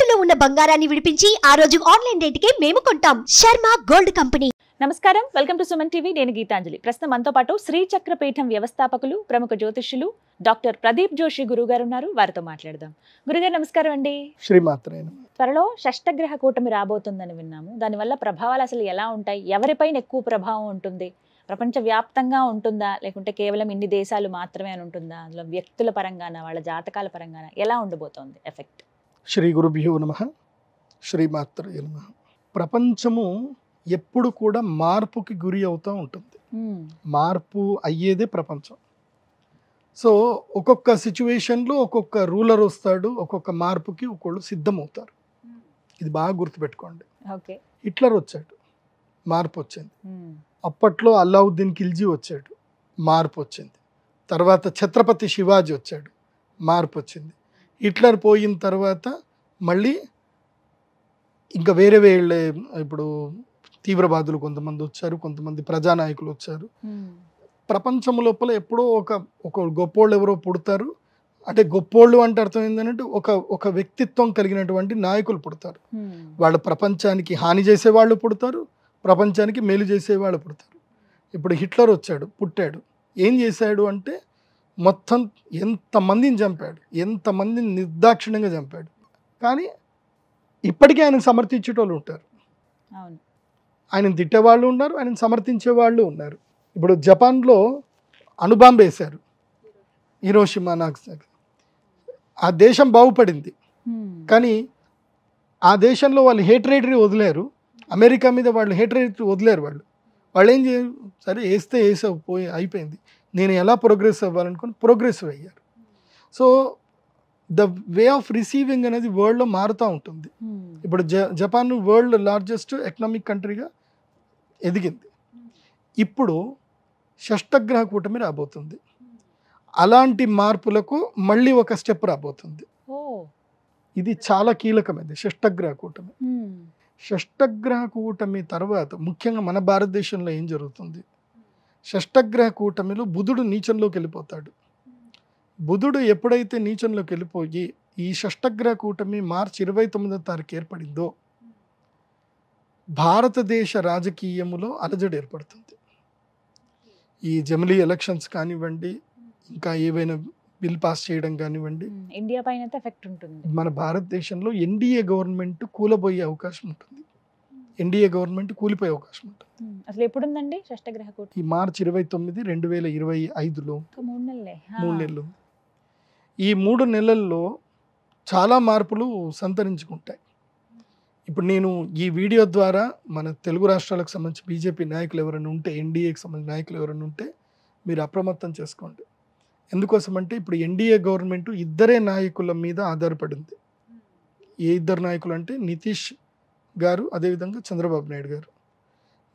తాకట్టులో ఉన్న బంగారాన్ని విడిపించి ఆ రోజు ఆన్లైన్ రేటుకే మేము కొంటాం. Sharma gold company. నమస్కారం, వెల్కమ్ టు సుమన్ టీవీ. నేను గీతాంజలి. ప్రస్తుతం మనతో పాటు శ్రీచక్ర పీఠం వ్యవస్థాపకులు, ప్రముఖ జ్యోతిష్యులు డాక్టర్ ప్రదీప్ జోషి గురుగారు ఉన్నారు. వారితో మాట్లాడదాం. గురుగారు నమస్కారం అండి. శ్రీమాత్రే నమః. త్వరలో షష్టగ్రహ కూటమి రాబోతుందని విన్నాము. దానివల్ల ప్రభావాలు అసలు ఎలా ఉంటాయి? ఎవరిపైన ఎక్కువ ప్రభావం ఉంటుంది? ప్రపంచ వ్యాప్తంగా ఉంటుందా, లేకుంటే కేవలం ఇన్ని దేశాలు మాత్రమే అని ఉంటుందా? అందులో వ్యక్తుల పరంగాన, వాళ్ళ జాతకాల పరంగాన ఎలా ఉండబోతోంది ఎఫెక్ట్? శ్రీ గురుభ్యో నమః. శ్రీమాత్రే నమః. ప్రపంచము ఎప్పుడు కూడా మార్పుకి గురి అవుతూ ఉంటుంది. మార్పు అయ్యేదే ప్రపంచం. సో ఒక్కొక్క సిచ్యువేషన్లో ఒక్కొక్క రూలర్ వస్తాడు, ఒక్కొక్క మార్పుకి ఒకళ్ళు సిద్ధమవుతారు. ఇది బాగా గుర్తుపెట్టుకోండి. ఓకే. హిట్లర్ వచ్చాడు, మార్పు వచ్చింది. అప్పట్లో అల్లావుద్దీన్ ఖిల్జీ వచ్చాడు, మార్పు వచ్చింది. తర్వాత ఛత్రపతి శివాజీ వచ్చాడు, మార్పు వచ్చింది. హిట్లర్ పోయిన తర్వాత మళ్ళీ ఇంకా వేరే వేళ్ళే, ఇప్పుడు తీవ్రవాదులు కొంతమంది వచ్చారు, కొంతమంది ప్రజానాయకులు వచ్చారు. ప్రపంచం లోపల ఎప్పుడో ఒక గొప్పోళ్ళు ఎవరో పుడతారు. అంటే గొప్పోళ్ళు అంటే అర్థం ఏంటంటే ఒక వ్యక్తిత్వం కలిగినటువంటి నాయకులు పుడతారు. వాళ్ళు ప్రపంచానికి హాని చేసేవాళ్ళు పుడతారు, ప్రపంచానికి మేలు చేసేవాళ్ళు పుడతారు. ఇప్పుడు హిట్లర్ వచ్చాడు, పుట్టాడు. ఏం చేశాడు అంటే మొత్తం ఎంతమందిని చంపాడు, ఎంతమందిని నిర్దాక్షిణ్యంగా చంపాడు. కానీ ఇప్పటికీ ఆయన సమర్థించేటోళ్ళు ఉంటారు, ఆయన తిట్టేవాళ్ళు ఉన్నారు, ఆయన సమర్థించే వాళ్ళు ఉన్నారు. ఇప్పుడు జపాన్లో అణుబాంబు వేశారు, హిరోషిమా నాగసాకి. ఆ దేశం బాగుపడింది, కానీ ఆ దేశంలో వాళ్ళు హేట్రేటరీ వదిలేరు. అమెరికా మీద వాళ్ళు హేట్రేటరీ వదిలేరు. వాళ్ళు ఏం చేయరు, సరే వేస్తే వేసావు, పోయి అయిపోయింది, నేను ఎలా ప్రోగ్రెస్ అవ్వాలనుకుని ప్రోగ్రెసివ్ అయ్యారు. So the way of receiving అనేది వరల్డ్లో మారుతూ ఉంటుంది. ఇప్పుడు జపాన్ వరల్డ్ లార్జెస్ట్ ఎకనామిక్ కంట్రీగా ఎదిగింది. ఇప్పుడు షష్టగ్రహ కూటమి రాబోతుంది. అలాంటి మార్పులకు మళ్ళీ ఒక స్టెప్ రాబోతుంది. ఇది చాలా కీలకమైనది షష్టగ్రహ కూటమి. షష్టగ్రహ కూటమి తర్వాత ముఖ్యంగా మన భారతదేశంలో ఏం జరుగుతుంది, షష్టగ్రహ కూటమిలో బుధుడు నీచంలోకి వెళ్ళిపోతాడు. బుధుడు ఎప్పుడైతే నీచంలోకి వెళ్ళిపోయి ఈ షష్టగ్రహ కూటమి మార్చి 29వ తారీఖు ఏర్పడిందో భారతదేశ రాజకీయములో అలజడి ఏర్పడుతుంది. ఈ జమిలీ ఎలక్షన్స్ కానివ్వండి, ఇంకా ఏవైనా బిల్ పాస్ చేయడం కానివ్వండి, ఇండియా పైన ఎఫెక్ట్ ఉంటుంది. మన భారతదేశంలో ఎన్డీఏ గవర్నమెంట్ కూలబోయే అవకాశం ఉంటుంది, ఎన్డీఏ గవర్నమెంట్ కూలిపోయే అవకాశం ఉంటుంది. అసలు ఎప్పుడుందండి షష్టగ్రహ కూటమి? ఈ మార్చి 29, 2025లో 3 నెలలు. ఈ 3 నెలల్లో చాలా మార్పులు సంతరించుకుంటాయి. ఇప్పుడు నేను ఈ వీడియో ద్వారా మన తెలుగు రాష్ట్రాలకు సంబంధించి బీజేపీ నాయకులు ఎవరైనా ఉంటే, ఎన్డీఏకి సంబంధించిన నాయకులు ఎవరైనా ఉంటే మీరు అప్రమత్తం చేసుకోండి. ఎందుకోసమంటే ఇప్పుడు ఎన్డీఏ గవర్నమెంట్ ఇద్దరే నాయకుల మీద ఆధారపడింది. ఏ ఇద్దరు నాయకులు అంటే నితీష్ గారు, అదేవిధంగా చంద్రబాబు నాయుడు గారు.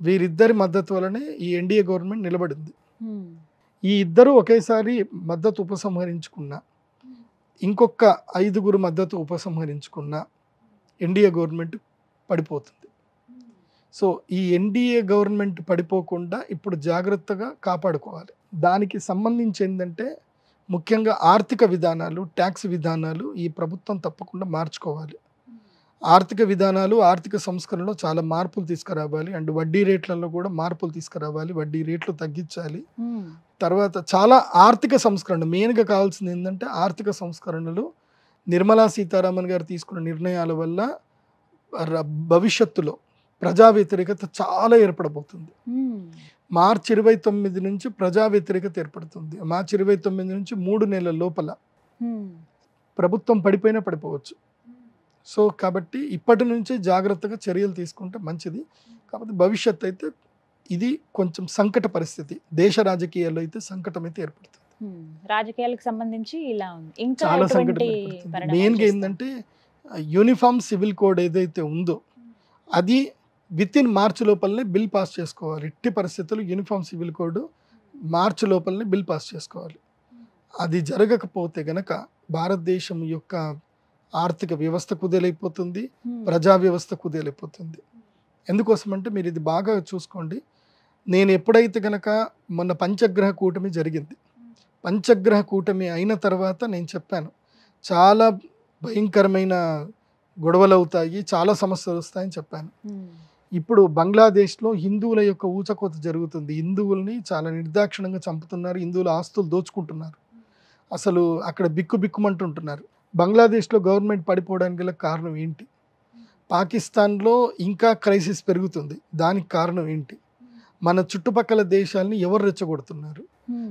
వీరిద్దరి మద్దతు వలనే ఈ ఎన్డీఏ గవర్నమెంట్ నిలబడింది. ఈ ఇద్దరు ఒకేసారి మద్దతు ఉపసంహరించుకున్న, ఇంకొక 5గురు మద్దతు ఉపసంహరించుకున్న ఎన్డీఏ గవర్నమెంట్ పడిపోతుంది. సో ఈ ఎన్డీఏ గవర్నమెంట్ పడిపోకుండా ఇప్పుడు జాగ్రత్తగా కాపాడుకోవాలి. దానికి సంబంధించి ఏంటంటే ముఖ్యంగా ఆర్థిక విధానాలు, ట్యాక్స్ విధానాలు ఈ ప్రభుత్వం తప్పకుండా మార్చుకోవాలి. ఆర్థిక విధానాలు, ఆర్థిక సంస్కరణలో చాలా మార్పులు తీసుకురావాలి. అండ్ వడ్డీ రేట్లలో కూడా మార్పులు తీసుకురావాలి, వడ్డీ రేట్లు తగ్గించాలి. తర్వాత చాలా ఆర్థిక సంస్కరణ మెయిన్గా కావాల్సింది ఏంటంటే ఆర్థిక సంస్కరణలు. నిర్మలా సీతారామన్ గారు తీసుకున్న నిర్ణయాల వల్ల భవిష్యత్తులో ప్రజా వ్యతిరేకత చాలా ఏర్పడబోతుంది. మార్చి 29 నుంచి ప్రజా వ్యతిరేకత ఏర్పడుతుంది. మార్చి 29 నుంచి 3 నెలల లోపల ప్రభుత్వం పడిపోయినా పడిపోవచ్చు. సో కాబట్టి ఇప్పటి నుంచే జాగ్రత్తగా చర్యలు తీసుకుంటే మంచిది. కాబట్టి భవిష్యత్తు అయితే ఇది కొంచెం సంకట పరిస్థితి, దేశ రాజకీయాల్లో అయితే సంకటం అయితే ఏర్పడుతుంది. రాజకీయాలకు సంబంధించి ఇలా ఉంది, ఇంకా చాలా సంకటం ఏర్పడుతుంది. మెయిన్గా ఏంటంటే యూనిఫామ్ సివిల్ కోడ్ ఏదైతే ఉందో అది వితిన్ మార్చి లోపలనే బిల్ పాస్ చేసుకోవాలి. ఎట్టి పరిస్థితుల్లో యూనిఫామ్ సివిల్ కోడ్ మార్చి లోపలనే బిల్ పాస్ చేసుకోవాలి. అది జరగకపోతే గనక భారతదేశం యొక్క ఆర్థిక వ్యవస్థ కుదేలైపోతుంది, ప్రజా వ్యవస్థ కుదేలైపోతుంది. ఎందుకోసమంటే మీరు ఇది బాగా చూసుకోండి. నేను ఎప్పుడైతే గనక మొన్న పంచగ్రహ కూటమి జరిగింది, పంచగ్రహ కూటమి అయిన తర్వాత నేను చెప్పాను చాలా భయంకరమైన గొడవలు అవుతాయి, చాలా సమస్యలు వస్తాయని చెప్పాను. ఇప్పుడు బంగ్లాదేశ్లో హిందువుల యొక్క ఊచకోత జరుగుతుంది. హిందువుల్ని చాలా నిర్దాక్షిణంగా చంపుతున్నారు, హిందువుల ఆస్తులు దోచుకుంటున్నారు, అసలు అక్కడ బిక్కుమంటుంటున్నారు. బంగ్లాదేశ్లో గవర్నమెంట్ పడిపోవడానికి గల కారణం ఏంటి? పాకిస్తాన్లో ఇంకా క్రైసిస్ పెరుగుతుంది, దానికి కారణం ఏంటి? మన చుట్టుపక్కల దేశాలని ఎవరు రెచ్చగొడుతున్నారు?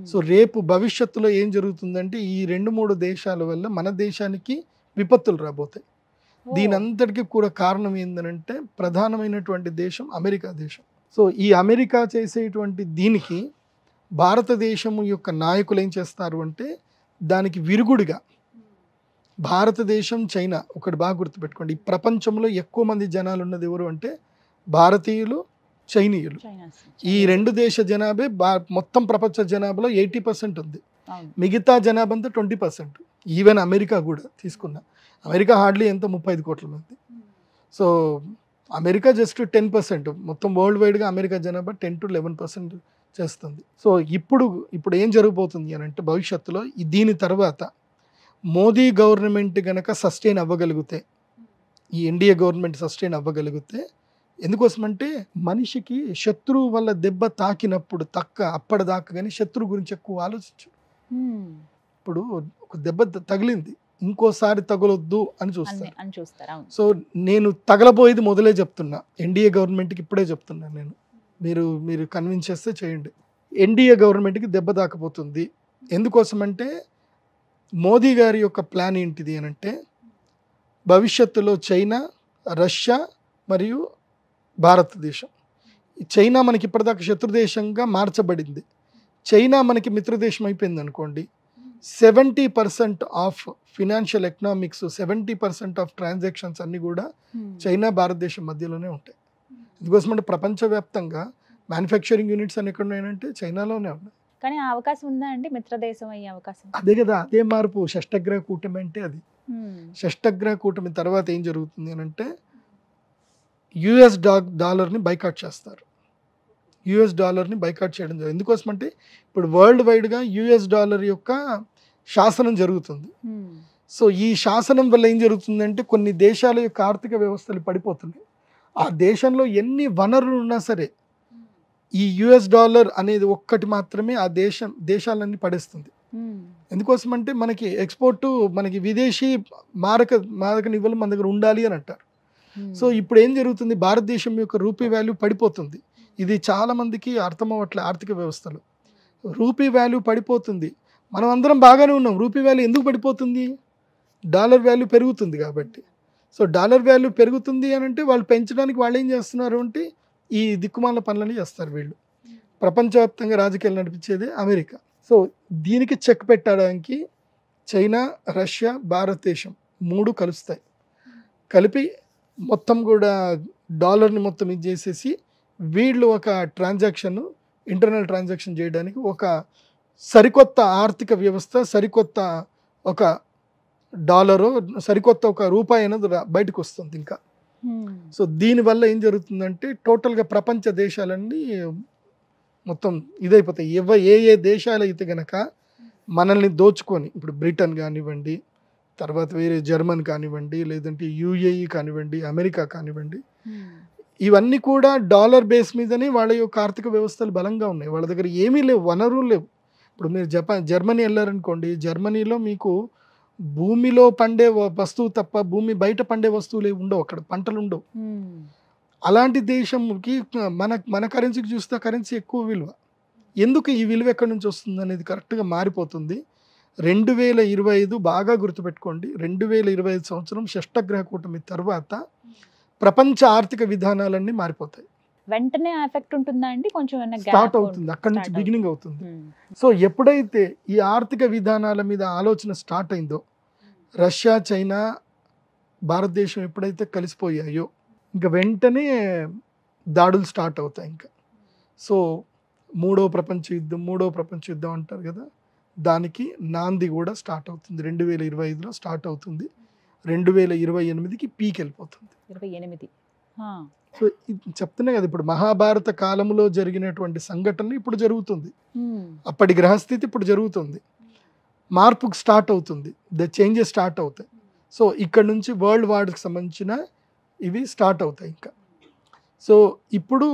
సో రేపు భవిష్యత్తులో ఏం జరుగుతుందంటే ఈ 2-3 దేశాల వల్ల మన దేశానికి విపత్తులు రాబోతాయి. దీని అంతటికీ కూడా కారణం ఏంటంటే ప్రధానమైనటువంటి దేశం అమెరికా దేశం. సో ఈ అమెరికా చేసేటువంటి దీనికి భారతదేశం యొక్క నాయకులు ఏం చేస్తారు అంటే దానికి విరుగుడిగా భారతదేశం, చైనా, ఒకటి బాగా గుర్తుపెట్టుకోండి, ఈ ప్రపంచంలో ఎక్కువ మంది జనాలు ఉన్నది ఎవరు అంటే భారతీయులు, చైనీయులు. ఈ 2 దేశ జనాభా మొత్తం ప్రపంచ జనాభాలో 80% ఉంది. మిగతా జనాభా అంతా 20%. ఈవెన్ అమెరికా కూడా తీసుకున్నా, అమెరికా హార్డ్లీ ఎంత 35 కోట్ల మంది. సో అమెరికా జస్ట్ 10%, మొత్తం వరల్డ్ వైడ్గా అమెరికా జనాభా 10 to 11% చేస్తుంది. సో ఇప్పుడు ఏం జరగబోతుంది అని అంటే భవిష్యత్తులో దీని తర్వాత మోదీ గవర్నమెంట్ గనక సస్టైన్ అవ్వగలిగితే, ఈ ఎన్డీఏ గవర్నమెంట్ సస్టైన్ అవ్వగలిగితే, ఎందుకోసమంటే మనిషికి శత్రువు వల్ల దెబ్బ తాకినప్పుడు అప్పటిదాకా కానీ శత్రువు గురించి ఎక్కువ ఆలోచించు. ఇప్పుడు ఒక దెబ్బ తగిలింది, ఇంకోసారి తగలొద్దు అని చూస్తారు. సో నేను తగలబోయేది మొదలే చెప్తున్నా, ఎన్డీఏ గవర్నమెంట్కి ఇప్పుడే చెప్తున్నా నేను, మీరు కన్విన్స్ చేస్తే చేయండి. ఎన్డీఏ గవర్నమెంట్కి దెబ్బ తాకపోతుంది. ఎందుకోసమంటే మోదీ గారి యొక్క ప్లాన్ ఏంటిది అని అంటే భవిష్యత్తులో చైనా, రష్యా మరియు భారతదేశం. చైనా మనకి ఇప్పటిదాకా శత్రుదేశంగా మార్చబడింది, చైనా మనకి మిత్రదేశం అయిపోయింది అనుకోండి. 70% of financial economics, 70% of transactions అన్నీ కూడా చైనా భారతదేశం మధ్యలోనే ఉంటాయి. ఎందుకోసమంటే ప్రపంచవ్యాప్తంగా మ్యానుఫ్యాక్చరింగ్ యూనిట్స్ అని ఎక్కడ ఉన్నాయంటే చైనాలోనే ఉన్నాయి. కానీ ఆ అవకాశం ఉందా అండి, మిత్రదేశం అయ్యే అవకాశం? అదే కదా, అదే మార్పు. షష్టగ్రహ కూటమి అంటే అది. షష్టగ్రహ కూటమి తర్వాత ఏం జరుగుతుంది అని అంటే యుఎస్ డాలర్ని బైకాట్ చేస్తారు. యుఎస్ డాలర్ని బైకాట్ చేయడం జరుగుతుంది. ఎందుకోసమంటే ఇప్పుడు వరల్డ్ వైడ్గా యుఎస్ డాలర్ యొక్క శాసనం జరుగుతుంది. సో ఈ శాసనం వల్ల ఏం జరుగుతుందంటే కొన్ని దేశాల యొక్క ఆర్థిక వ్యవస్థలు పడిపోతున్నాయి. ఆ దేశంలో ఎన్ని వనరులు ఉన్నా సరే ఈ యుఎస్ డాలర్ అనేది ఒక్కటి మాత్రమే ఆ దేశాలన్నీ పడేస్తుంది. ఎందుకోసమంటే మనకి ఎక్స్పోర్టు, మనకి విదేశీ మారక నిల్వలు మన దగ్గర ఉండాలి అని అంటారు. సో ఇప్పుడు ఏం జరుగుతుంది, భారతదేశం యొక్క రూపీ వాల్యూ పడిపోతుంది. ఇది చాలా మందికి అర్థం అవ్వట్లే. ఆర్థిక వ్యవస్థలో రూపీ వాల్యూ పడిపోతుంది. మనం అందరం బాగానే ఉన్నాం, రూపీ వాల్యూ ఎందుకు పడిపోతుంది? డాలర్ వాల్యూ పెరుగుతుంది కాబట్టి. సో డాలర్ వాల్యూ పెరుగుతుంది అని అంటే వాళ్ళు పెంచడానికి వాళ్ళు ఏం చేస్తున్నారు అంటే ఈ దిక్కుమాల పనులని చేస్తారు వీళ్ళు. ప్రపంచవ్యాప్తంగా రాజకీయాలు నడిపించేది అమెరికా. సో దీనికి చెక్ పెట్టడానికి చైనా, రష్యా, భారతదేశం 3 కలుస్తాయి. కలిపి మొత్తం కూడా డాలర్ని మొత్తం ఇది చేసేసి వీళ్ళు ఒక ఇంటర్నల్ ట్రాన్సాక్షన్ చేయడానికి ఒక సరికొత్త ఆర్థిక వ్యవస్థ, సరికొత్త ఒక డాలరు, సరికొత్త ఒక రూపాయి అనేది బయటకు వస్తుంది ఇంకా. సో దీనివల్ల ఏం జరుగుతుందంటే టోటల్గా ప్రపంచ దేశాలన్నీ మొత్తం ఇదైపోతాయి. ఏ దేశాలు అయితే కనుక మనల్ని దోచుకొని, ఇప్పుడు బ్రిటన్ కానివ్వండి, తర్వాత వేరే జర్మన్ కానివ్వండి, లేదంటే యుఏఈ కానివ్వండి, అమెరికా కానివ్వండి, ఇవన్నీ కూడా డాలర్ బేస్ మీదనే వాళ్ళ యొక్క ఆర్థిక వ్యవస్థలు బలంగా ఉన్నాయి. వాళ్ళ దగ్గర ఏమీ లేవు, వనరులు లేవు. ఇప్పుడు మీరు జర్మనీ వెళ్ళారనుకోండి, జర్మనీలో మీకు భూమిలో పండే వస్తువు తప్ప భూమి బయట పండే వస్తువులు ఉండవు, అక్కడ పంటలు ఉండవు. అలాంటి దేశంకి మన కరెన్సీకి చూస్తే కరెన్సీ ఎక్కువ విలువ. ఎందుకు ఈ విలువ ఎక్కడి నుంచి వస్తుంది అనేది కరెక్ట్గా మారిపోతుంది. 2025 బాగా గుర్తుపెట్టుకోండి, 2025 సంవత్సరం షష్టగ్రహ కూటమి తర్వాత ప్రపంచ ఆర్థిక విధానాలన్నీ మారిపోతాయి. వెంటనే ఎఫెక్ట్ ఉంటుందా అండి? కొంచెం స్టార్ట్ అవుతుంది, అక్కడి నుంచి బిగినింగ్ అవుతుంది. సో ఎప్పుడైతే ఈ ఆర్థిక విధానాల మీద ఆలోచన స్టార్ట్ అయిందో, రష్యా, చైనా, భారతదేశం ఎప్పుడైతే కలిసిపోయాయో ఇంకా వెంటనే దాడులు స్టార్ట్ అవుతాయి ఇంకా. సో మూడో ప్రపంచ యుద్ధం అంటారు కదా, దానికి నాంది కూడా స్టార్ట్ అవుతుంది. 2025లో స్టార్ట్ అవుతుంది, 2028కి పీక్ వెళ్ళిపోతుంది. 28. సో చెప్తున్నా కదా, ఇప్పుడు మహాభారత కాలంలో జరిగినటువంటి సంఘటన ఇప్పుడు జరుగుతుంది, అప్పటి గ్రహస్థితి ఇప్పుడు జరుగుతుంది, మార్పుకు స్టార్ట్ అవుతుంది, చేంజెస్ స్టార్ట్ అవుతాయి. సో ఇక్కడ నుంచి వరల్డ్ వార్కి సంబంధించిన ఇవి స్టార్ట్ అవుతాయి ఇంకా. సో ఇప్పుడు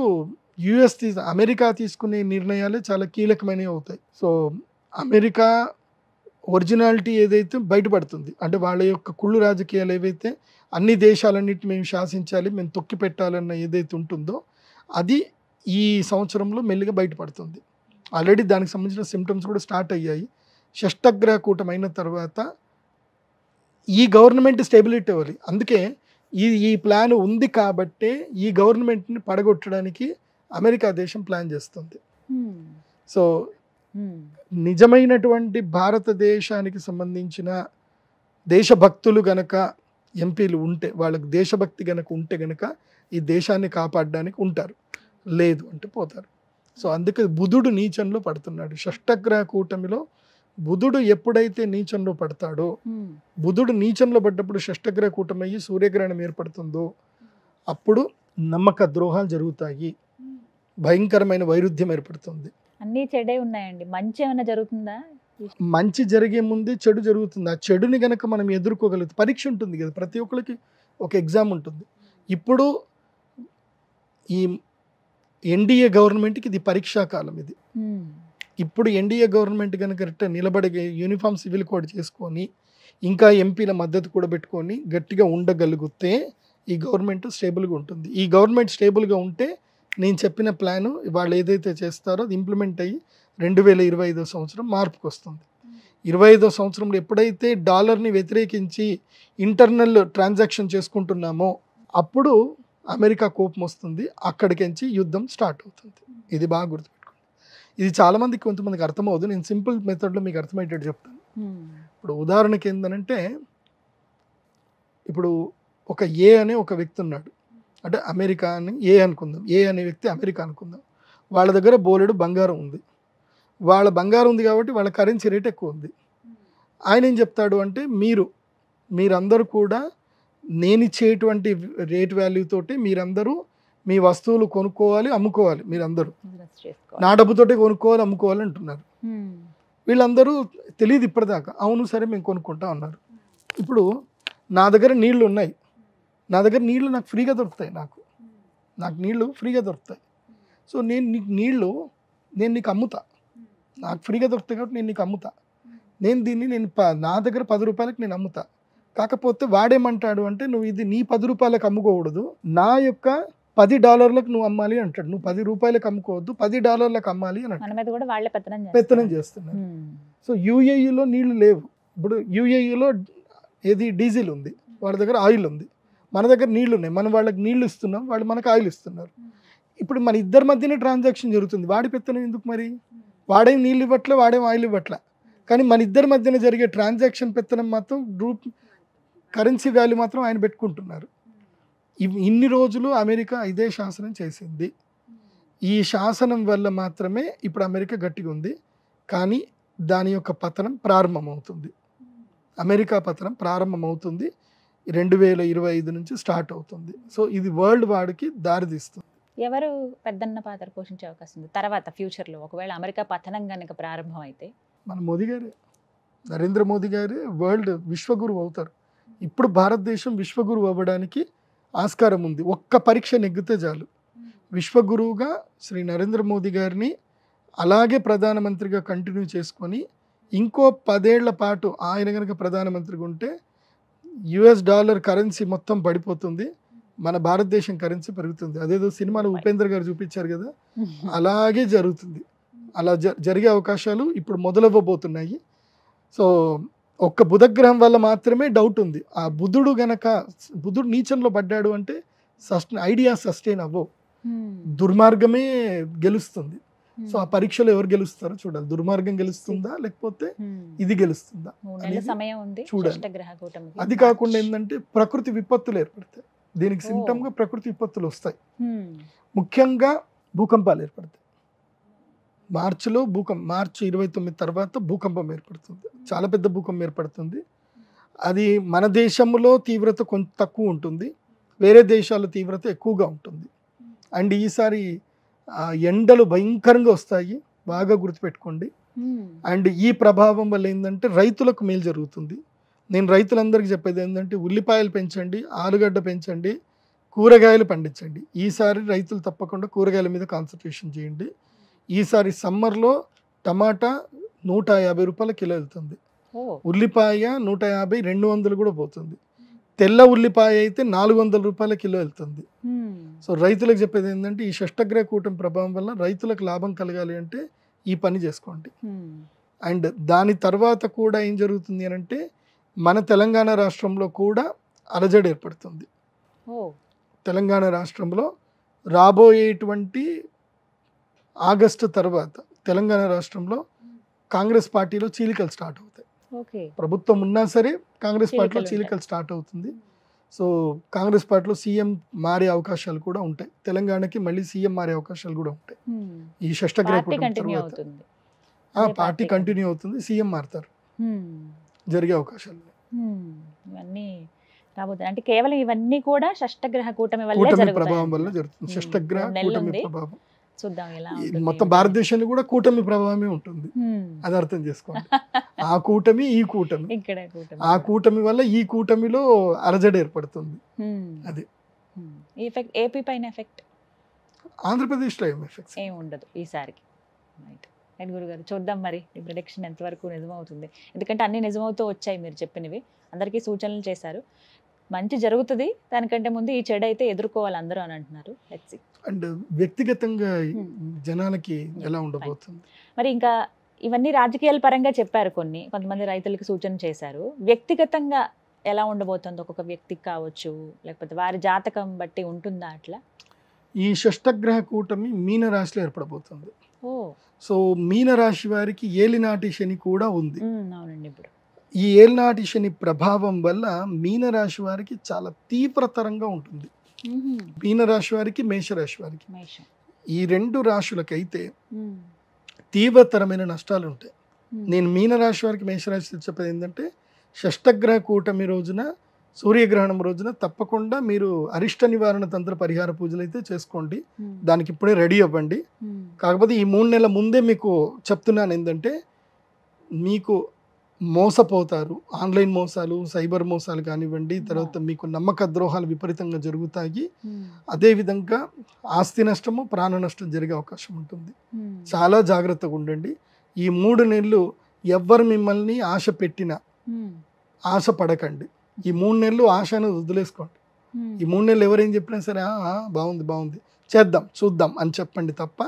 అమెరికా తీసుకునే నిర్ణయాలే చాలా కీలకమైనవి అవుతాయి. సో అమెరికా ఒరిజినాలిటీ ఏదైతే బయటపడుతుంది, అంటే వాళ్ళ యొక్క కుళ్ళు రాజకీయాలు ఏవైతే అన్ని దేశాలన్నిటి మేము శాసించాలి, మేము తొక్కి పెట్టాలన్న ఏదైతే ఉంటుందో అది ఈ సంవత్సరంలో మెల్లిగా బయటపడుతుంది. ఆల్రెడీ దానికి సంబంధించిన సిమ్టమ్స్ కూడా స్టార్ట్ అయ్యాయి. షష్టగ్రహ కూటమి అయిన తర్వాత ఈ గవర్నమెంట్ స్టెబిలిటీ అవ్వాలి. అందుకే ఈ ప్లాన్ ఉంది కాబట్టే ఈ గవర్నమెంట్ని పడగొట్టడానికి అమెరికా దేశం ప్లాన్ చేస్తుంది. సో నిజమైనటువంటి భారతదేశానికి సంబంధించిన దేశభక్తులు గనక ఎంపీలు ఉంటే, వాళ్ళకి దేశభక్తి గనక ఉంటే గనక ఈ దేశాన్ని కాపాడడానికి ఉంటారు, లేదు అంటే పోతారు. సో అందుకే బుధుడు నీచంలో పడుతున్నాడు. షష్టగ్రహ కూటమిలో బుధుడు ఎప్పుడైతే నీచంలో పడతాడో, బుధుడు నీచంలో పడ్డప్పుడు షష్టగ్రహ కూటమి అయ్యి సూర్యగ్రహణం ఏర్పడుతుందో అప్పుడు నమ్మక ద్రోహాలు జరుగుతాయి, భయంకరమైన వైరుధ్యం ఏర్పడుతుంది. అన్నీ చెడే ఉన్నాయండి. మంచి ఏమైనా జరుగుతుందా? మంచి జరిగే ముందే చెడు జరుగుతుంది. ఆ చెడుని గనక మనం ఎదుర్కోగలుగుతాం. పరీక్ష ఉంటుంది కదా, ప్రతి ఒక్కరికి ఒక ఎగ్జామ్ ఉంటుంది. ఇప్పుడు ఈ ఎన్డీఏ గవర్నమెంట్కి ఇది పరీక్షా కాలం. ఇది ఇప్పుడు ఎన్డీఏ గవర్నమెంట్ కనుక నిలబడే యూనిఫామ్ సివిల్ కోడ్ చేసుకొని ఇంకా ఎంపీల మద్దతు కూడా పెట్టుకొని గట్టిగా ఉండగలిగితే ఈ గవర్నమెంట్ స్టేబుల్గా ఉంటుంది. ఈ గవర్నమెంట్ స్టేబుల్గా ఉంటే నేను చెప్పిన ప్లాను వాళ్ళు ఏదైతే చేస్తారో అది ఇంప్లిమెంట్ అయ్యి 2025 సంవత్సరం మార్పుకి వస్తుంది. 25 సంవత్సరంలో ఎప్పుడైతే డాలర్ని వ్యతిరేకించి ఇంటర్నల్ ట్రాన్సాక్షన్ చేసుకుంటున్నామో అప్పుడు అమెరికా కోపం వస్తుంది, అక్కడికించి యుద్ధం స్టార్ట్ అవుతుంది. ఇది బాగా గుర్తుపెట్టుకోండి. ఇది చాలామందికి కొంతమందికి అర్థమవుదు. నేను సింపుల్ మెథడ్లో మీకు అర్థమయ్యేటట్టు చెప్తాను. ఇప్పుడు ఉదాహరణకి ఏంటంటే, ఇప్పుడు ఒక ఏ అనే ఒక వ్యక్తి ఉన్నాడు, అంటే అమెరికా అని ఏ అనుకుందాం, ఏ అనే వ్యక్తి అమెరికా అనుకుందాం. వాళ్ళ దగ్గర బోలెడు బంగారం ఉంది. వాళ్ళ బంగారం ఉంది కాబట్టి వాళ్ళ కరెన్సీ రేట్ ఎక్కువ ఉంది. ఆయన ఏం చెప్తాడు అంటే, మీరందరూ కూడా నేను ఇచ్చేటువంటి రేట్ వాల్యూ తోటి మీరందరూ మీ వస్తువులు కొనుక్కోవాలి, అమ్ముకోవాలి. మీరందరూ నా డబ్బుతోటే కొనుక్కోవాలి, అమ్ముకోవాలి అంటున్నారు. వీళ్ళందరూ తెలియదు ఇప్పటిదాకా. అవును సరే మేము కొనుక్కుంటా ఉన్నారు. ఇప్పుడు నా దగ్గర నీళ్లు ఉన్నాయి, నా దగ్గర నీళ్లు నాకు ఫ్రీగా దొరుకుతాయి, నాకు నీళ్లు ఫ్రీగా దొరుకుతాయి. సో నేను నీకు అమ్ముతా, నాకు ఫ్రీగా దొరుకుతాయి కాబట్టి నేను నీకు అమ్ముతా. నా దగ్గర 10 రూపాయలకి నేను అమ్ముతా. కాకపోతే వాడేమంటాడు అంటే, నువ్వు ఇది నీ 10 రూపాయలకు అమ్ముకోకూడదు, నా యొక్క $10 నువ్వు అమ్మాలి అంటాడు. నువ్వు 10 రూపాయలకు అమ్ముకోవద్దు, $10 అమ్మాలి అని పెత్తనం చేస్తున్నారు. సో యూఏఈలో నీళ్లు లేవు. ఇప్పుడు యూఏఈలో ఏది డీజిల్ ఉంది, వాళ్ళ దగ్గర ఆయిల్ ఉంది, మన దగ్గర నీళ్లు ఉన్నాయి. మనం వాళ్ళకి నీళ్లు ఇస్తున్నాం, వాళ్ళు మనకు ఆయిల్ ఇస్తున్నారు. ఇప్పుడు మన ఇద్దరి మధ్యనే ట్రాన్సాక్షన్ జరుగుతుంది. వాడి పెత్తనం ఎందుకు మరి? వాడేం నీళ్ళు ఇవ్వట్లే, వాడేం ఆయిల్ ఇవ్వట్లే. కానీ మన ఇద్దరి మధ్యన జరిగే ట్రాన్సాక్షన్ పెత్తనం మాత్రం కరెన్సీ వాల్యూ మాత్రం ఆయన పెట్టుకుంటున్నారు. ఇన్ని రోజులు అమెరికా ఇదే శాసనం చేసింది. ఈ శాసనం వల్ల మాత్రమే ఇప్పుడు అమెరికా గట్టిగా ఉంది. కానీ దాని యొక్క పతనం ప్రారంభమవుతుంది. అమెరికా పతనం ప్రారంభమవుతుంది 2025 నుంచి స్టార్ట్ అవుతుంది. సో ఇది వరల్డ్ వార్కి దారితీస్తుంది. ఎవరు పెద్దన్న పాత్ర పోషించే అవకాశం ఉంది తర్వాత ఫ్యూచర్లో ఒకవేళ అమెరికా పతనం కనుక ప్రారంభం అయితే? మన మోదీ గారే, నరేంద్ర మోదీ గారే వరల్డ్ విశ్వగురువు అవుతారు. ఇప్పుడు భారతదేశం విశ్వగురువు అవ్వడానికి ఆస్కారం ఉంది. ఒక్క పరీక్ష నెగ్గితే చాలు. విశ్వగురువుగా శ్రీ నరేంద్ర మోదీ గారిని అలాగే ప్రధానమంత్రిగా కంటిన్యూ చేసుకొని ఇంకో 10 ఏళ్ల పాటు ఆయన కనుక ప్రధానమంత్రిగా ఉంటే $, కరెన్సీ మొత్తం పడిపోతుంది, మన భారతదేశం కరెన్సీ పెరుగుతుంది. అదేదో సినిమాలో ఉపేంద్ర గారు చూపించారు కదా, అలాగే జరుగుతుంది. అలా జరిగే అవకాశాలు ఇప్పుడు మొదలవ్వబోతున్నాయి. సో ఒక్క బుధగ్రహం వల్ల మాత్రమే డౌట్ ఉంది. ఆ బుధుడు నీచంలో పడ్డాడు అంటే ఐడియా సస్టైన్ అవ్వవు, దుర్మార్గమే గెలుస్తుంది. సో ఆ పరీక్షలో ఎవరు గెలుస్తారో చూడాలి. దుర్మార్గం గెలుస్తుందా లేకపోతే ఇది గెలుస్తుందా చూడాలి. అది కాకుండా ఏంటంటే ప్రకృతి విపత్తులు ఏర్పడతాయి. దీనికి సిమ్టమ్ గా ప్రకృతి విపత్తులు వస్తాయి. ముఖ్యంగా భూకంపాలు ఏర్పడతాయి. మార్చిలో మార్చి 29 తర్వాత భూకంపం ఏర్పడుతుంది. చాలా పెద్ద భూకంపం ఏర్పడుతుంది. అది మన దేశంలో తీవ్రత కొంచెం తక్కువ ఉంటుంది, వేరే దేశాల తీవ్రత ఎక్కువగా ఉంటుంది. అండ్ ఈసారి ఎండలు భయంకరంగా వస్తాయి, బాగా గుర్తుపెట్టుకోండి. అండ్ ఈ ప్రభావం వల్ల ఏంటంటే రైతులకు మేలు జరుగుతుంది, నేను రైతులందరికీ చెప్పేది ఏంటంటే ఉల్లిపాయలు పెంచండి, ఆలుగడ్డ పెంచండి, కూరగాయలు పండించండి. ఈసారి రైతులు తప్పకుండా కూరగాయల మీద కాన్సన్ట్రేషన్ చేయండి. ఈసారి సమ్మర్లో టమాటా 150 రూపాయల కిలో వెళ్తుంది, ఉల్లిపాయ 150, 200 కూడా పోతుంది. తెల్ల ఉల్లిపాయ అయితే 400 రూపాయల కిలో వెళ్తుంది. సో రైతులకు చెప్పేది ఏంటంటే ఈ షష్టగ్రహ కూటమి ప్రభావం వల్ల రైతులకు లాభం కలగాలి అంటే ఈ పని చేసుకోండి. అండ్ దాని తర్వాత కూడా ఏం జరుగుతుంది అని అంటే మన తెలంగాణ రాష్ట్రంలో కూడా అలజడి ఏర్పడుతుంది. తెలంగాణ రాష్ట్రంలో రాబోయేటువంటి ఆగస్టు తర్వాత తెలంగాణ రాష్ట్రంలో కాంగ్రెస్ పార్టీలో చీలికలు స్టార్ట్ అవుతాయి. ప్రభుత్వం ఉన్నా సరే కాంగ్రెస్ పార్టీలో చీలికలు స్టార్ట్ అవుతుంది. సో కాంగ్రెస్ పార్టీలో సీఎం మారే అవకాశాలు కూడా ఉంటాయి. తెలంగాణకి మళ్ళీ సీఎం మారే అవకాశాలు కూడా ఉంటాయి. ఈ షష్టగ్రహ కూటమి తర్వాత పార్టీ కంటిన్యూ అవుతుంది, సీఎం మారుతారు, జరిగే అవకాశాలు ఇవన్నీ రాబోతుంది. అంటే కేవలం ఇవన్నీ కూడా షష్టగ్రహ కూటమి ప్రభావం వల్ల జరుగుతుంది. షష్టగ్రహ కూటమి ప్రభావం చూద్దాం ఎలా మొత్తం భారతదేశంలో కూడా కూటమి ప్రభావమే ఉంటుంది. అది అర్థం చేసుకోండి. ఆ కూటమి ఈ కూటమి, ఆ కూటమి వల్ల ఈ కూటమిలో అలజడి ఏర్పడుతుంది. అది ఏపీ పైన ఎఫెక్ట్, ఆంధ్రప్రదేశ్లో ఏం ఎఫెక్ట్ ఏమి ఉండదు ఈసారికి. గురుగారు చూద్దాం మరి ఈ ప్రిడిక్షన్ ఎంతవరకు నిజమవుతుంది. ఎందుకంటే అన్ని నిజమవుతూ వచ్చాయి, మీరు చెప్పినవి అందరికీ సూచనలు చేశారు. మంచి జరుగుతుంది, దానికంటే ముందు ఈ చెడు అయితే ఎదుర్కోవాలి అందరూ అని అంటున్నారు. అండ్ వ్యక్తిగతంగా జనాలకి ఎలా ఉండబోతుంది మరి. ఇంకా ఇవన్నీ రాజకీయాల పరంగా చెప్పారు, కొంతమంది రైతులకు సూచన చేశారు. వ్యక్తిగతంగా ఎలా ఉండబోతుంది ఒక్కొక్క వ్యక్తికి కావచ్చు, లేకపోతే వారి జాతకం బట్టి ఉంటుందా అట్లా? ఈ షష్టగ్రహ కూటమి మీన రాశిలో ఏర్పడబోతుంది. సో మీన రాశి వారికి ఏలినాటి శని కూడా ఉంది. అవునండి. ఇప్పుడు ఈ ఏలినాటి శని ప్రభావం వల్ల మీన రాశి వారికి చాలా తీవ్రతరంగా ఉంటుంది. మీన రాశి వారికి, మేషరాశి వారికి, ఈ రెండు రాశులకైతే తీవ్రతరమైన నష్టాలు ఉంటాయి. నేను మీన రాశి వారికి, మేషరాశి చెప్పేది ఏంటంటే షష్టగ్రహ కూటమి రోజున, సూర్యగ్రహణం రోజున తప్పకుండా మీరు అరిష్ట నివారణ తంత్ర పరిహార పూజలు అయితే చేసుకోండి. దానికి ఇప్పుడే రెడీ అవ్వండి. కాకపోతే ఈ 3 నెలల ముందే మీకు చెప్తున్నాను ఏంటంటే మీకు మోసపోతారు. ఆన్లైన్ మోసాలు, సైబర్ మోసాలు కానివ్వండి, తర్వాత మీకు నమ్మక ద్రోహాలు విపరీతంగా జరుగుతాయి. అదేవిధంగా ఆస్తి నష్టము, ప్రాణ నష్టం జరిగే అవకాశం ఉంటుంది. చాలా జాగ్రత్తగా ఉండండి. ఈ 3 నెలలు ఎవ్వరు మిమ్మల్ని ఆశ పెట్టినా ఆశ పడకండి. ఈ 3 నెలలు ఆశ అనేది వదిలేసుకోండి. ఈ 3 నెలలు ఎవరేం చెప్పినా సరే బాగుంది బాగుంది చేద్దాం చూద్దాం అని చెప్పండి తప్ప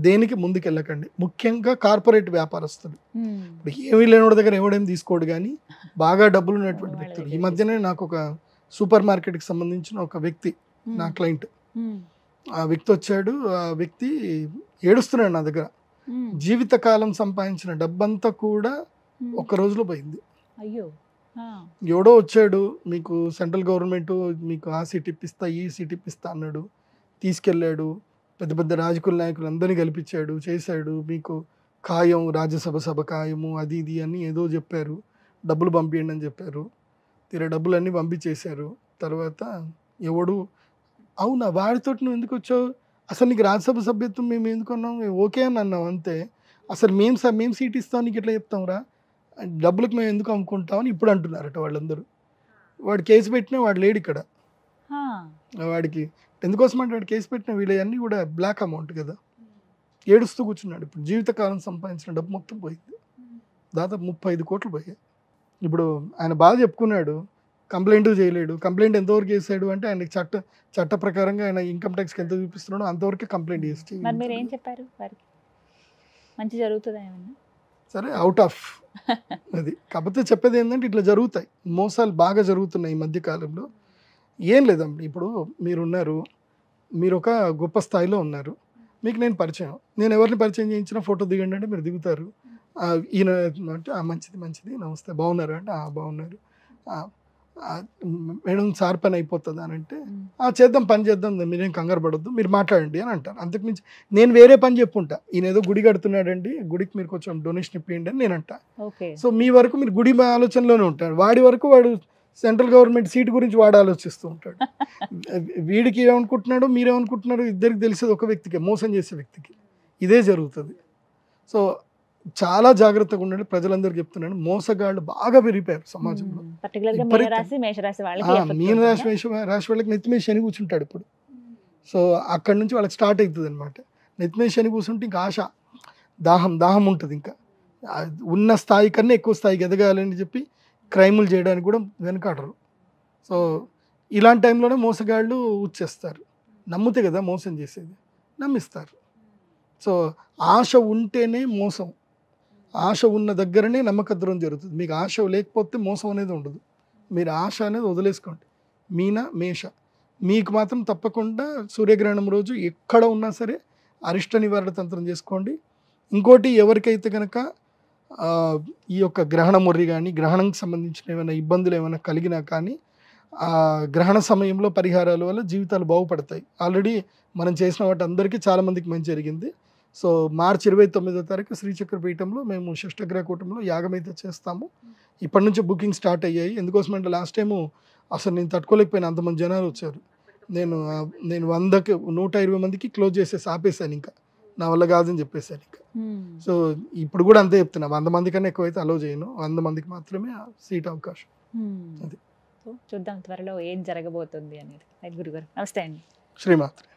దేనికి ముందుకెళ్ళకండి. ముఖ్యంగా కార్పొరేట్ వ్యాపారస్తులు, ఇప్పుడు ఏమీ లేనివాడి దగ్గర ఎవడేం తీసుకోడు, కానీ బాగా డబ్బులు ఉన్నటువంటి వ్యక్తులు. ఈ మధ్యనే నాకు ఒక సూపర్ మార్కెట్కి సంబంధించిన ఒక వ్యక్తి, నా క్లయింట్, ఆ వ్యక్తి వచ్చాడు. ఆ వ్యక్తి ఏడుస్తున్నాడు నా దగ్గర. జీవితకాలం సంపాదించిన డబ్బంతా కూడా ఒక్క రోజులో పోయింది. అయ్యో, ఎవడో వచ్చాడు, మీకు సెంట్రల్ గవర్నమెంట్ మీకు ఆ సీట్ ఇప్పిస్తా, ఈ సీట్ ఇప్పిస్తా అన్నాడు. తీసుకెళ్ళాడు, పెద్ద పెద్ద రాజకీయ నాయకులు అందరినీ కల్పించాడు, చేశాడు. మీకు ఖాయం, రాజ్యసభ సభ ఖాయము, అది ఇది అని ఏదో చెప్పారు. డబ్బులు పంపించండి అని చెప్పారు. తీరా డబ్బులన్నీ పంపించేశారు. తర్వాత ఎవడు అవునా వాడితో నువ్వు ఎందుకు వచ్చావు, అసలు నీకు రాజ్యసభ సభ్యత్వం మేము ఎందుకు అన్నాం, ఓకే అని అన్నాం అంతే, అసలు మేము సీట్ ఇస్తాం నీకు ఎట్లా చెప్తాం రా, డబ్బులకు మేము ఎందుకు అమ్ముకుంటామని ఇప్పుడు అంటున్నారట వాళ్ళందరూ. వాడు కేసు పెట్టినా వాడు లేడు ఇక్కడ. వాడికి ఎందుకోసం అంటే వాడు కేసు పెట్టిన వీళ్ళన్నీ కూడా బ్లాక్ అమౌంట్ కదా, ఏడుస్తూ కూర్చున్నాడు. ఇప్పుడు జీవితకాలం సంపాదించిన డబ్బు మొత్తం పోయింది, దాదాపు 35 కోట్లు పోయాయి. ఇప్పుడు ఆయన బాగా చెప్పుకున్నాడు, కంప్లైంట్ చేయలేడు. కంప్లైంట్ ఎంతవరకు చేశాడు అంటే ఆయనకి చట్ట ప్రకారంగా ఆయన ఇన్కమ్ ట్యాక్స్కి ఎంత చూపిస్తున్నాడో అంతవరకే కంప్లైంట్ చేసి. మీరు ఏం చెప్పారు వారికి? మంచి జరుగుతుందా ఏమన్నా? సరే, అవుట్ ఆఫ్ అది. కాకపోతే చెప్పేది ఏంటంటే ఇట్లా జరుగుతాయి, మోసాలు బాగా జరుగుతున్నాయి ఈ మధ్యకాలంలో. ఏం లేదండి, ఇప్పుడు మీరున్నారు, మీరు ఒక గొప్ప స్థాయిలో ఉన్నారు, మీకు నేను పరిచయం, నేను ఎవరిని పరిచయం చేయించినా ఫోటో దిగండి అంటే మీరు దిగుతారు. ఈయన అంటే మంచిది మంచిది, నమస్తే, బాగున్నారు అంటే బాగున్నారు, మేడం సార్ పని అయిపోతుంది అని అంటే చేద్దాం, పని చేద్దాం, మీరేం కంగారు పడొద్దు, మీరు మాట్లాడండి అని అంటారు. అంతకుమించి నేను వేరే పని చెప్పుంటా, ఈయన ఏదో గుడి కడుతున్నాడండి, గుడికి మీరు కొంచెం డొనేషన్ ఇప్పియండి అని నేను అంటా. సో మీ వరకు మీరు గుడి ఆలోచనలోనే ఉంటాడు, వాడి వరకు వాడు సెంట్రల్ గవర్నమెంట్ సీట్ గురించి వాడు ఆలోచిస్తూ ఉంటాడు. వీడికి ఏమనుకుంటున్నాడో మీరేమనుకుంటున్నారో ఇద్దరికి తెలిసేది ఒక వ్యక్తికి, మోసం చేసే వ్యక్తికి. ఇదే జరుగుతుంది. సో చాలా జాగ్రత్తగా ఉండండి. ప్రజలందరికీ చెప్తున్నాను, మోసగాళ్ళు బాగా పెరిగిపోయారు సమాజంలో. పర్టికులర్ గా విపరీతం. మీనరాశి మేషరాశి వాళ్ళకి మీన రాశి వాళ్ళకి నెత్తిమీద శని కూర్చుంటాడు ఇప్పుడు. సో అక్కడి నుంచి వాళ్ళకి స్టార్ట్ అవుతుంది అనమాట. నెత్తిమీద శని కూర్చుంటే ఇంకా ఆశ, దాహం ఉంటుంది. ఇంకా ఉన్న స్థాయి కన్నా ఎక్కువ స్థాయికి ఎదగాలని చెప్పి క్రైములు చేయడానికి కూడా వెనకాడరు. సో ఇలాంటి టైంలోనే మోసగాళ్ళు వచ్చేస్తారు. నమ్మితే కదా మోసం చేసేది, నమ్మిస్తారు. సో ఆశ ఉంటేనే మోసం, ఆశ ఉన్న దగ్గరనే నమ్మకద్రోహం జరుగుతుంది. మీకు ఆశ లేకపోతే మోసం అనేది ఉండదు. మీరు ఆశ అనేది వదిలేసుకోండి. మీన మేష మీకు మాత్రం తప్పకుండా సూర్యగ్రహణం రోజు ఎక్కడ ఉన్నా సరే అరిష్ట నివారణ తంత్రం చేసుకోండి. ఇంకోటి, ఎవరికైతే కనుక ఈ యొక్క గ్రహణ మొర్రి కానీ గ్రహణంకి సంబంధించిన ఏమైనా ఇబ్బందులు ఏమైనా కలిగినా కానీ గ్రహణ సమయంలో పరిహారాల వల్ల జీవితాలు బాగుపడతాయి. ఆల్రెడీ మనం చేసిన వాటి అందరికీ చాలామందికి మంచి జరిగింది. సో మార్చి 29వ తారీఖు శ్రీచక్ర పీఠంలో మేము షష్టగ్రహ కూటంలో యాగం అయితే చేస్తాము. ఇప్పటి నుంచి బుకింగ్ స్టార్ట్ అయ్యాయి. ఎందుకోసమంటే లాస్ట్ టైము అసలు నేను తట్టుకోలేకపోయినా, అంతమంది జనాలు వచ్చారు. నేను 120 మందికి క్లోజ్ చేసేసి ఆపేశాను. ఇంకా నా వల్ల కాదని చెప్పేశాను. ఇంకా సో ఇప్పుడు కూడా అంతే చెప్తున్నా, 100 మంది కన్నా ఎక్కువైతే అలో చేయను. 100 మందికి మాత్రమే సీట్ అవకాశం. అది చూద్దాం త్వరలో ఏం జరగబోతుంది అనేది. గురుగారు నమస్తే అండి. శ్రీమాత్రే.